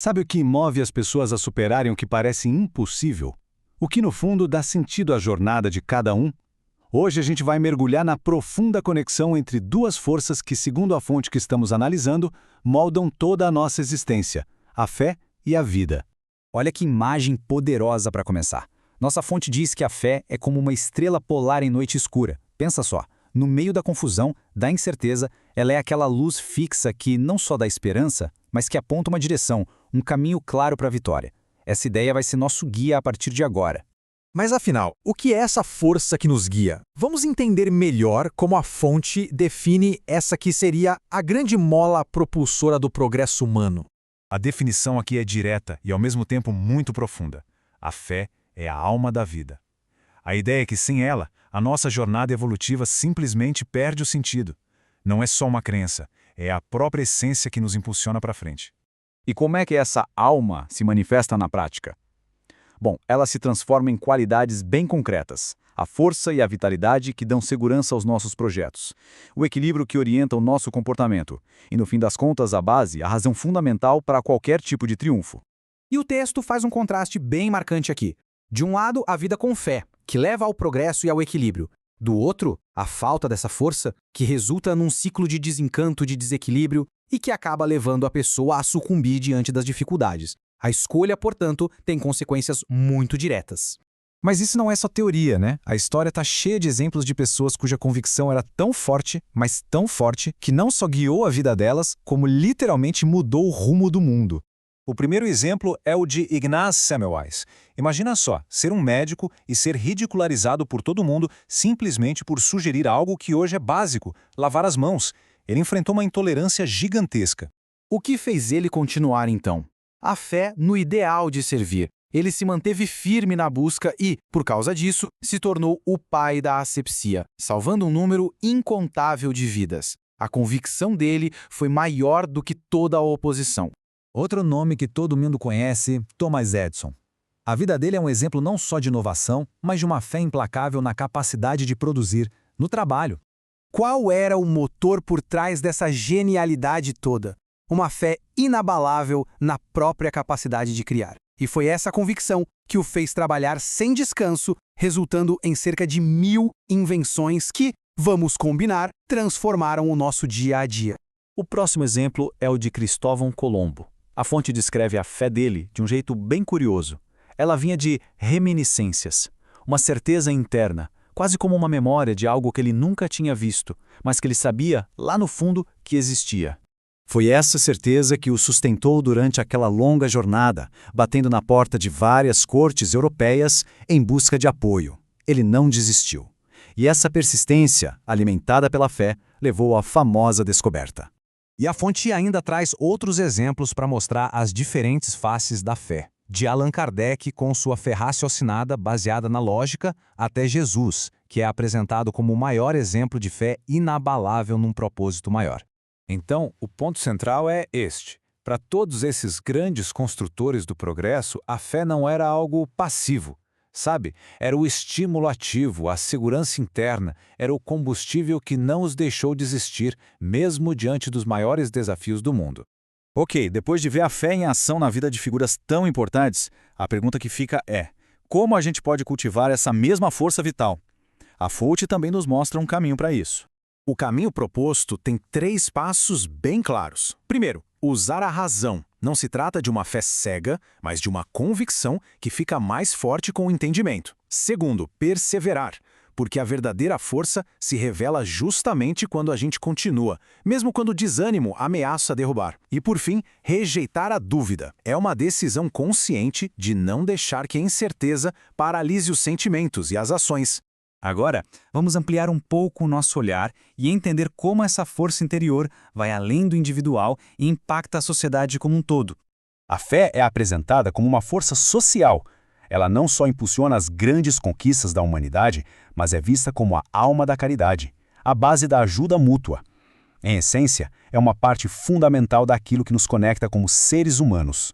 Sabe o que move as pessoas a superarem o que parece impossível? O que, no fundo, dá sentido à jornada de cada um? Hoje a gente vai mergulhar na profunda conexão entre duas forças que, segundo a fonte que estamos analisando, moldam toda a nossa existência: a fé e a vida. Olha que imagem poderosa para começar. Nossa fonte diz que a fé é como uma estrela polar em noite escura. Pensa só, no meio da confusão, da incerteza, ela é aquela luz fixa que não só dá esperança, mas que aponta uma direção, um caminho claro para a vitória. Essa ideia vai ser nosso guia a partir de agora. Mas afinal, o que é essa força que nos guia? Vamos entender melhor como a fonte define essa que seria a grande mola propulsora do progresso humano. A definição aqui é direta e ao mesmo tempo muito profunda. A fé é a alma da vida. A ideia é que sem ela, a nossa jornada evolutiva simplesmente perde o sentido. Não é só uma crença, é a própria essência que nos impulsiona para frente. E como é que essa alma se manifesta na prática? Bom, ela se transforma em qualidades bem concretas. A força e a vitalidade que dão segurança aos nossos projetos. O equilíbrio que orienta o nosso comportamento. E, no fim das contas, a base, a razão fundamental para qualquer tipo de triunfo. E o texto faz um contraste bem marcante aqui. De um lado, a vida com fé, que leva ao progresso e ao equilíbrio. Do outro, a falta dessa força, que resulta num ciclo de desencanto, de desequilíbrio e que acaba levando a pessoa a sucumbir diante das dificuldades. A escolha, portanto, tem consequências muito diretas. Mas isso não é só teoria, né? A história está cheia de exemplos de pessoas cuja convicção era tão forte, mas tão forte, que não só guiou a vida delas, como literalmente mudou o rumo do mundo. O primeiro exemplo é o de Ignaz Semmelweis. Imagina só, ser um médico e ser ridicularizado por todo mundo simplesmente por sugerir algo que hoje é básico: lavar as mãos. Ele enfrentou uma intolerância gigantesca. O que fez ele continuar, então? A fé no ideal de servir. Ele se manteve firme na busca e, por causa disso, se tornou o pai da asepsia, salvando um número incontável de vidas. A convicção dele foi maior do que toda a oposição. Outro nome que todo mundo conhece, Thomas Edison. A vida dele é um exemplo não só de inovação, mas de uma fé implacável na capacidade de produzir, no trabalho. Qual era o motor por trás dessa genialidade toda? Uma fé inabalável na própria capacidade de criar. E foi essa convicção que o fez trabalhar sem descanso, resultando em cerca de 1000 invenções que, vamos combinar, transformaram o nosso dia a dia. O próximo exemplo é o de Cristóvão Colombo. A fonte descreve a fé dele de um jeito bem curioso. Ela vinha de reminiscências, uma certeza interna, quase como uma memória de algo que ele nunca tinha visto, mas que ele sabia, lá no fundo, que existia. Foi essa certeza que o sustentou durante aquela longa jornada, batendo na porta de várias cortes europeias em busca de apoio. Ele não desistiu. E essa persistência, alimentada pela fé, levou à famosa descoberta. E a fonte ainda traz outros exemplos para mostrar as diferentes faces da fé. De Allan Kardec com sua fé raciocinada baseada na lógica, até Jesus, que é apresentado como o maior exemplo de fé inabalável num propósito maior. Então, o ponto central é este. Para todos esses grandes construtores do progresso, a fé não era algo passivo. Sabe? Era o estímulo ativo, a segurança interna, era o combustível que não os deixou desistir, mesmo diante dos maiores desafios do mundo. Ok, depois de ver a fé em ação na vida de figuras tão importantes, a pergunta que fica é: como a gente pode cultivar essa mesma força vital? A fonte também nos mostra um caminho para isso. O caminho proposto tem 3 passos bem claros. Primeiro, usar a razão. Não se trata de uma fé cega, mas de uma convicção que fica mais forte com o entendimento. Segundo, perseverar, porque a verdadeira força se revela justamente quando a gente continua, mesmo quando o desânimo ameaça derrubar. E por fim, rejeitar a dúvida. É uma decisão consciente de não deixar que a incerteza paralise os sentimentos e as ações. Agora, vamos ampliar um pouco o nosso olhar e entender como essa força interior vai além do individual e impacta a sociedade como um todo. A fé é apresentada como uma força social. Ela não só impulsiona as grandes conquistas da humanidade, mas é vista como a alma da caridade, a base da ajuda mútua. Em essência, é uma parte fundamental daquilo que nos conecta como seres humanos.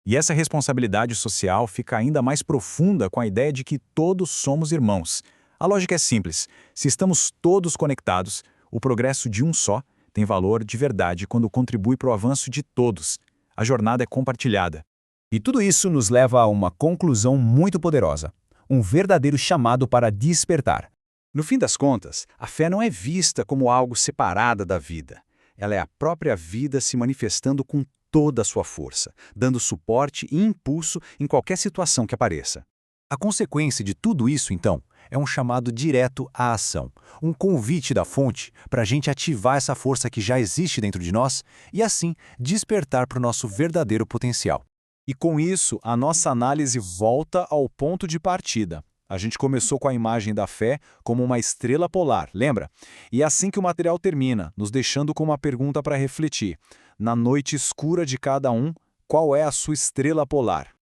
E essa responsabilidade social fica ainda mais profunda com a ideia de que todos somos irmãos. A lógica é simples. Se estamos todos conectados, o progresso de um só tem valor de verdade quando contribui para o avanço de todos. A jornada é compartilhada. E tudo isso nos leva a uma conclusão muito poderosa. Um verdadeiro chamado para despertar. No fim das contas, a fé não é vista como algo separada da vida. Ela é a própria vida se manifestando com toda a sua força, dando suporte e impulso em qualquer situação que apareça. A consequência de tudo isso, então, é um chamado direto à ação, um convite da fonte para a gente ativar essa força que já existe dentro de nós e, assim, despertar para o nosso verdadeiro potencial. E com isso, a nossa análise volta ao ponto de partida. A gente começou com a imagem da fé como uma estrela polar, lembra? E é assim que o material termina, nos deixando com uma pergunta para refletir. Na noite escura de cada um, qual é a sua estrela polar?